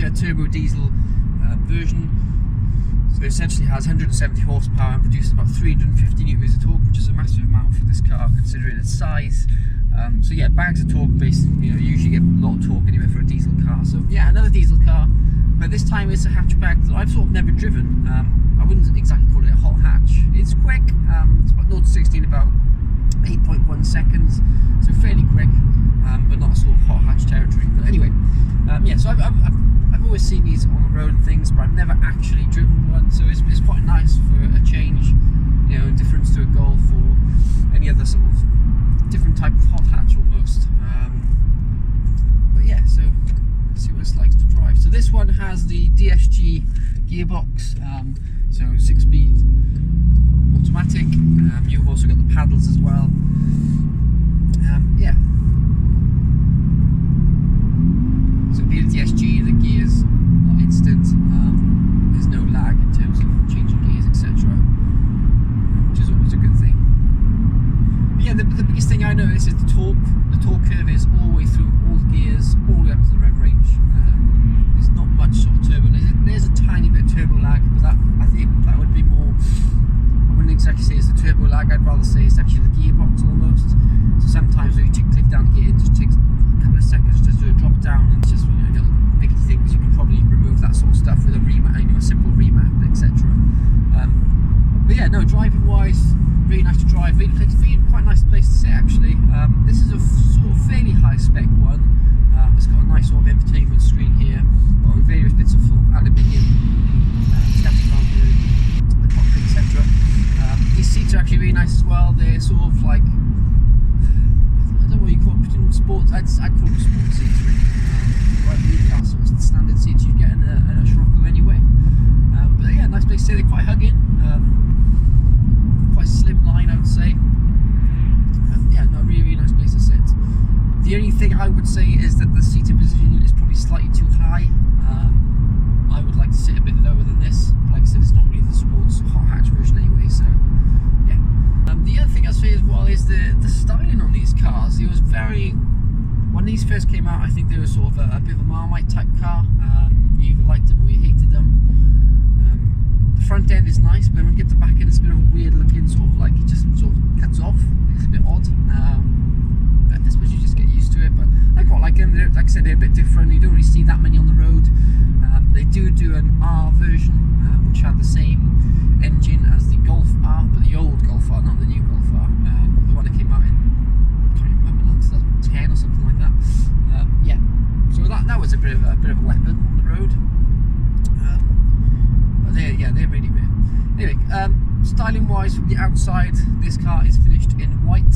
a turbo diesel version. So it essentially has 170 horsepower and produces about 350 newtons of torque, which is a massive amount for this car considering its size. So yeah, bags of torque based, you usually get a lot of torque anyway for a diesel car. So yeah, another diesel car, but this time it's a hatchback that I've sort of never driven. I wouldn't exactly call it a hot hatch. It's quick. It's about 0 to 60 in about 8.1 seconds, so fairly quick, but not sort of hot hatch territory. But anyway, yeah. So I've always seen these on the road and things, but I've never actually driven one. So it's quite nice for a change, difference to a Golf or any other sort of different type of hot hatch almost. But yeah, so let's see what it's like to drive. So this one has the DSG gearbox, so 6-speed automatic. You've also got the paddles as well. Yeah. So being DSG, the gears are instant. There's no lag in terms of changing gears, etc., which is always a good thing. But yeah, the biggest thing I notice is the torque. The torque curve is all the way through all the gears, all the way up to the rev range. There's not much sort of turbo. There's a tiny bit of turbo lag, but I think that would be more. I wouldn't exactly say it's the turbo lag. I'd rather say it's actually the gearbox almost. So sometimes when you click down the gear, it just takes a couple of seconds to do a drop down, and it's just little picky things. You can probably remove that sort of stuff with a remap, a simple remap, etc. But yeah, no, driving wise, really nice to drive. Really quite a nice place to sit actually. This is a sort of fairly high spec one. It's got a nice sort of entertainment screen here, with various bits of aluminium scattered around the cockpit, etc. These seats are actually really nice as well. They're sort of like, I don't know what you call it, between sports. I'd call them sports seats really. I believe that's sort of the standard seats you get in a Scirocco anyway. But yeah, nice place to sit. They're quite hugging. Quite slim line, I would say. Yeah, no, really nice place to sit. The only thing I would say is that the seating position is probably slightly too high. I would like to sit a bit lower than this. Like I said, it's not really the sports hot hatch version anyway, so yeah. The other thing I'd say as well is the styling on these cars. It was very, when these first came out, I think they were sort of a bit of a Marmite type car. You either liked them or you hated them. The front end is nice, but when you get to the back end, it's a bit of a weird looking, sort of like it just sort of cuts off. It's a bit odd. I suppose you just get used to it, but I quite like them. Like I said, they're a bit different. You don't really see that many on the road. They do an R version, which had the same engine as the Golf R, but the old Golf R, not the new Golf R. The one that came out in, I can't remember now, 2010 or something like that. Yeah, so that was a bit of a weapon on the road. But they're really rare. Anyway, styling wise, from the outside, this car is finished in white.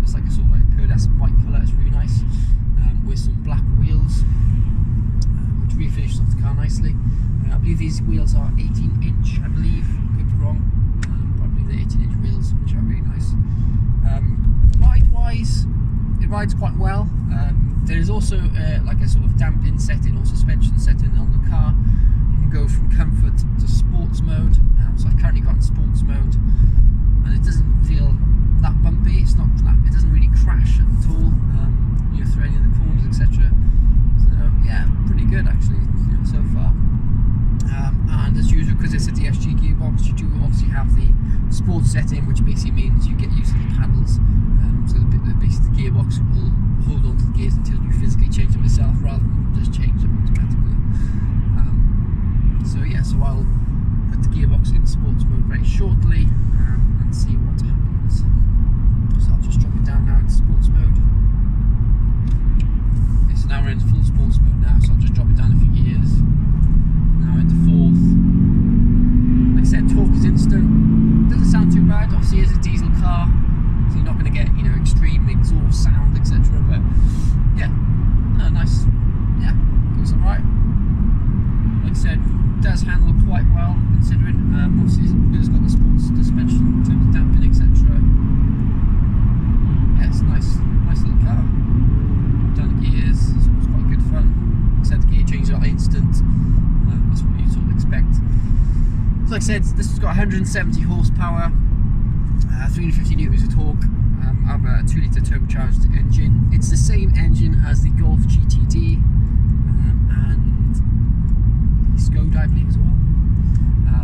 It's like a sort of like a pearlescent white colour. It's really nice, with some black wheels, which really finishes off the car nicely. I believe these wheels are 18-inch. I believe, could be wrong. Probably the 18-inch wheels, which are really nice. Ride wise, it rides quite well. There is also like a sort of damping setting or suspension setting on the car. You can go from comfort to sports mode. So I've currently got in sports mode, and it doesn't feel that bumpy. It's not that, it doesn't really crash at all. Through any of the corners, etc. So yeah, pretty good actually, so far. And as usual, because it's a DSG gearbox, you do obviously have the sports setting, which basically means you get used to the paddles. So basically the gearbox will hold on to the gears until you physically change them yourself, rather than just change them automatically. So yeah, so I'll put the gearbox in sports mode very shortly and see what happens. So I'll just drop it down now into sports mode. Okay, so now we're into full sports mode now, so I'll just drop it down a few gears. Now into fourth. Like I said, torque is instant. Doesn't sound too bad. Obviously, it's a diesel car, so you're not going to get extreme exhaust sound, etc. But yeah, nice. Yeah, goes alright. Like I said, does handle quite well considering. Obviously, it's got the sports suspension in terms of damping, etc. Yeah, it's a nice little car. Done gears, so it's quite good fun. Like I said, the gear changes are instant. That's what you sort of expect. So like I said, this has got 170 horsepower, 350 newtons of torque. I have a 2-litre turbocharged engine. It's the same engine as the Golf GTD, and Skoda, I believe, as well.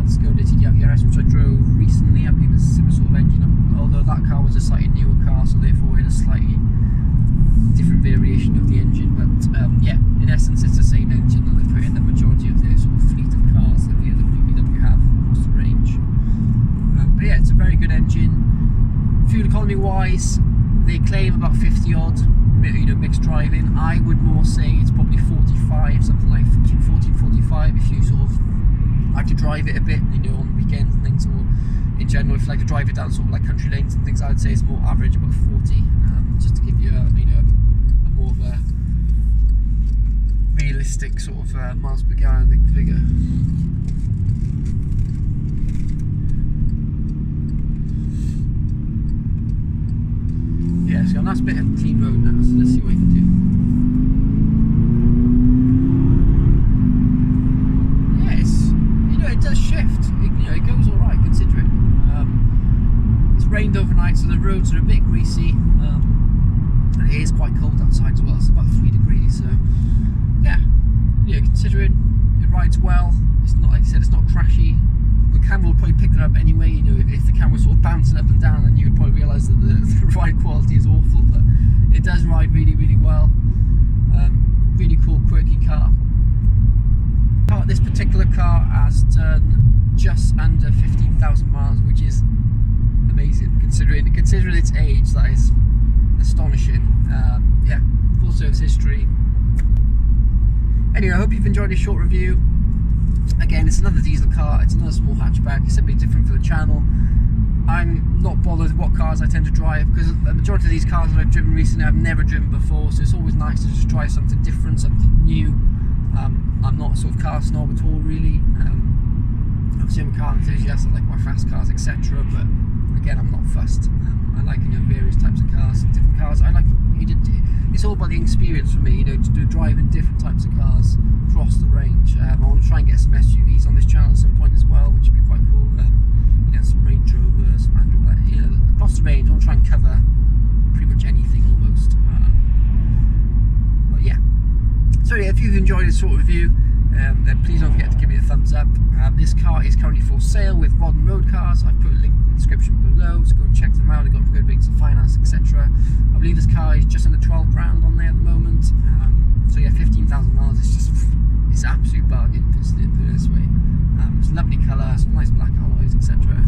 The Skoda TDI RS, which I drove recently. I believe it's a similar sort of engine, although that car was a slightly newer car, so therefore it had a slightly different variation of the engine. But yeah, in essence, it's the same engine that they put in the majority of their sort of fleet of cars that VW have across the range. But yeah, it's a very good engine. Fuel economy wise, they claim about 50 odd, mixed driving. I would more say it's probably 45, something like between 40 and 45 if you sort of like to drive it a bit, on weekends and things, or in general if you like to drive it down sort of like country lanes and things. I would say it's more average, about 40, just to give you a more of a realistic sort of miles per gallon figure. Yeah, so a nice bit of clean road now, so let's see what we can do. Yes, it does shift. It goes alright considering. It's rained overnight, so the roads are a bit greasy. And it is quite cold outside as well, it's about 3 degrees, so yeah, considering it rides well, it's not, like I said, it's not crashy. The camera will probably pick it up anyway, if the camera was sort of bouncing up and down, then you would probably realise that the ride quality is awful, but it does ride really, really well. Really cool, quirky car. This particular car has done just under 15,000 miles, which is amazing, considering its age. That is astonishing. Yeah, full service history. Anyway, I hope you've enjoyed this short review. Again, it's another diesel car, it's another small hatchback, it's simply different for the channel. I'm not bothered what cars I tend to drive, because the majority of these cars that I've driven recently I've never driven before, so it's always nice to just try something different, something new. I'm not a sort of car snob at all, really. Obviously I'm a car enthusiast, I like my fast cars, etc., but again, I'm not fussed. I like various types of cars, different cars. I like it's all about the experience for me, to drive in different types of cars across the range. I want to try and get some SUVs on this channel at some point as well, which would be quite cool. Some Range Rover, some Android, across the range. I want to try and cover pretty much anything almost. But yeah. So yeah, if you've enjoyed this sort of review, then please don't forget to give me a thumbs up. This car is currently for sale with Rod and Road Cars. I've put a link in the description below, so go and check them out. They've got good rates of finance, etc. I believe this car is just under 12 grand on there at the moment. So yeah, 15,000 miles is just, it's an absolute bargain, put it this way. It's a lovely colour, some nice black alloys, etc.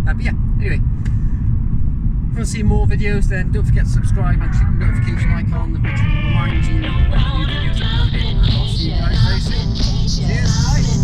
But yeah, anyway, if you want to see more videos, then don't forget to subscribe and click the notification icon, which will remind you when new videos are uploaded. And I'll see you guys very soon. Cheers, bye.